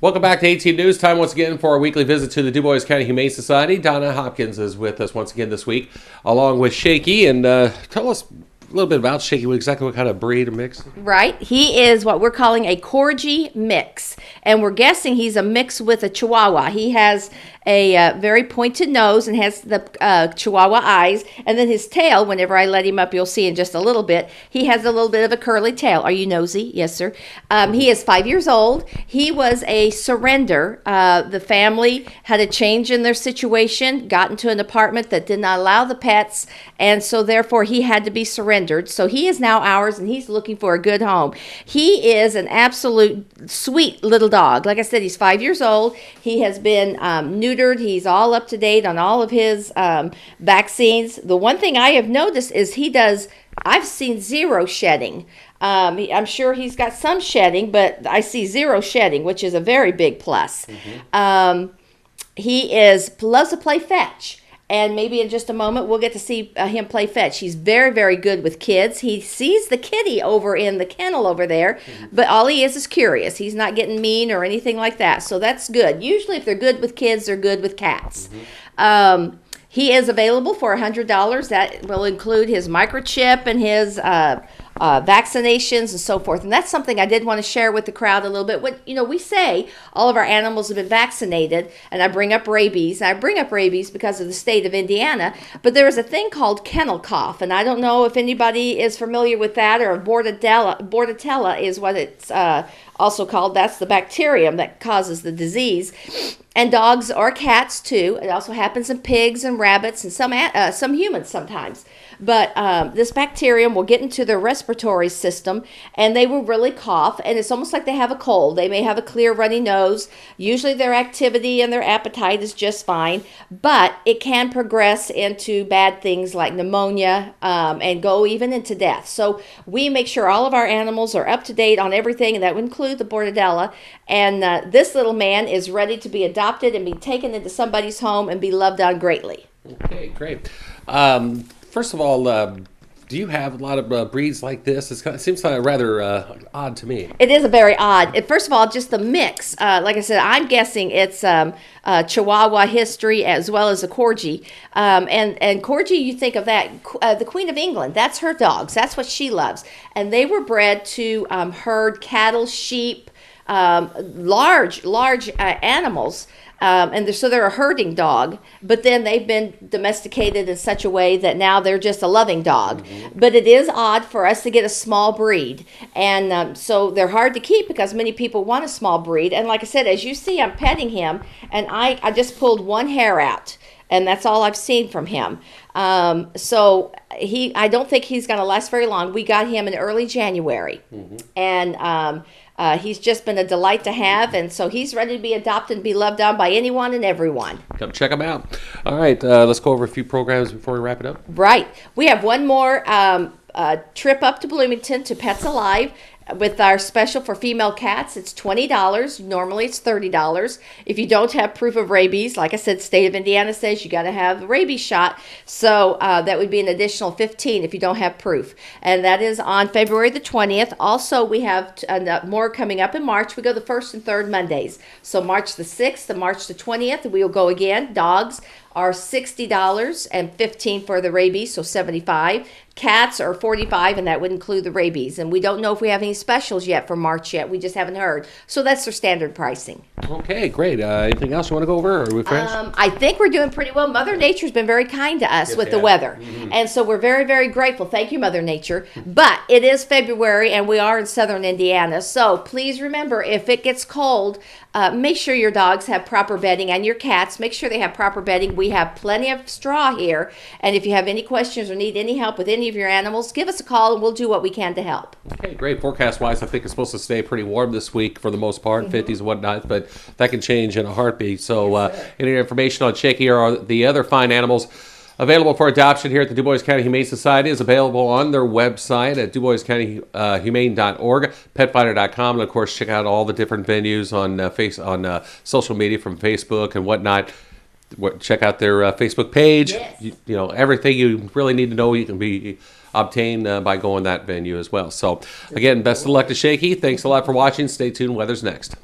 Welcome back to 18 News. Time once again for our weekly visit to the Dubois County Humane Society. Donna Hopkins is with us once again this week, along with Shaky. And tell us a little bit about Shaky, exactly what kind of breed or mix. Right. He is what we're calling a Corgi mix. And we're guessing he's a mix with a Chihuahua. He has a very pointed nose and has the Chihuahua eyes. And then his tail, whenever I let him up, you'll see in just a little bit, he has a little bit of a curly tail. Are you nosy? Yes, sir. He is 5 years old. He was a surrender. The family had a change in their situation, got into an apartment that did not allow the pets, and so therefore he had to be surrendered. So he is now ours, and he's looking for a good home. He is an absolute sweet little dog. Like I said, he's 5 years old. He has been neutered. He's all up to date on all of his vaccines. The one thing I have noticed is I've seen zero shedding. I'm sure he's got some shedding, but I see zero shedding, which is a very big plus. Mm-hmm. He loves to play fetch. And maybe in just a moment, we'll get to see him play fetch. He's very, very good with kids. He sees the kitty over in the kennel over there, mm-hmm. but all he is curious. He's not getting mean or anything like that. So that's good. Usually if they're good with kids, they're good with cats. Mm-hmm. He is available for $100. That will include his microchip and his vaccinations and so forth. And that's something I did want to share with the crowd a little bit. We say all of our animals have been vaccinated, and I bring up rabies. And I bring up rabies because of the state of Indiana, but there is a thing called kennel cough, and I don't know if anybody is familiar with that, or bordetella is what it's also called. That's the bacterium that causes the disease. And dogs or cats too. It also happens in pigs and rabbits and some humans sometimes. But this bacterium will get into their respiratory system, and they will really cough, and it's almost like they have a cold. They may have a clear, runny nose. Usually their activity and their appetite is just fine, but it can progress into bad things like pneumonia and go even into death. So we make sure all of our animals are up to date on everything, and that would include the bordetella. And this little man is ready to be adopted and be taken into somebody's home and be loved on greatly. Okay, great. First of all, do you have a lot of breeds like this? It seems rather odd to me. It is a very odd. First of all, just the mix. Like I said, I'm guessing it's Chihuahua history as well as a Corgi. And Corgi, you think of that, the Queen of England, that's her dogs. That's what she loves. And they were bred to herd cattle, sheep, large animals. So they're a herding dog, but then they've been domesticated in such a way that now they're just a loving dog. Mm-hmm. But it is odd for us to get a small breed. And so they're hard to keep because many people want a small breed. And like I said, as you see, I'm petting him, and I just pulled one hair out. And that's all I've seen from him. So I don't think he's going to last very long. We got him in early January. Mm-hmm. And he's just been a delight to have, and so he's ready to be adopted and be loved on by anyone and everyone. Come check him out. All right, let's go over a few programs before we wrap it up. Right. We have one more trip up to Bloomington to Pets Alive. With our special for female cats, it's $20. Normally it's $30. If you don't have proof of rabies, like I said, state of Indiana says you got to have the rabies shot. So that would be an additional $15 if you don't have proof. And that is on February the 20th. Also, we have more coming up in March. We go the first and third Mondays. So March the 6th and March the 20th, we will go again. Dogs are $60 and $15 for the rabies, so $75. Cats are $45, and that would include the rabies. And we don't know if we have any specials yet for March yet. We just haven't heard. So that's their standard pricing. Okay, great. Anything else you want to go over? Or are we finished? I think we're doing pretty well. Mother Nature's been very kind to us with the weather. Mm-hmm. And so we're very, very grateful. Thank you, Mother Nature. But it is February, and we are in southern Indiana. So please remember, if it gets cold, make sure your dogs have proper bedding, and your cats, make sure they have proper bedding. We have plenty of straw here. And if you have any questions or need any help with any of your animals, give us a call, and we'll do what we can to help. Okay, great. Forecast-wise, I think it's supposed to stay pretty warm this week for the most part, mm-hmm. 50s and whatnot, but that can change in a heartbeat. So any information on Shaky or the other fine animals available for adoption here at the Dubois County Humane Society is available on their website at duboiscountyhumane.org, petfinder.com, and of course check out all the different venues on social media from Facebook and whatnot. Check out their Facebook page. Yes. You know, everything you really need to know you can be obtained by going that venue as well. So again, best of luck to Shaky. Thanks a lot for watching. Stay tuned. Weather's next.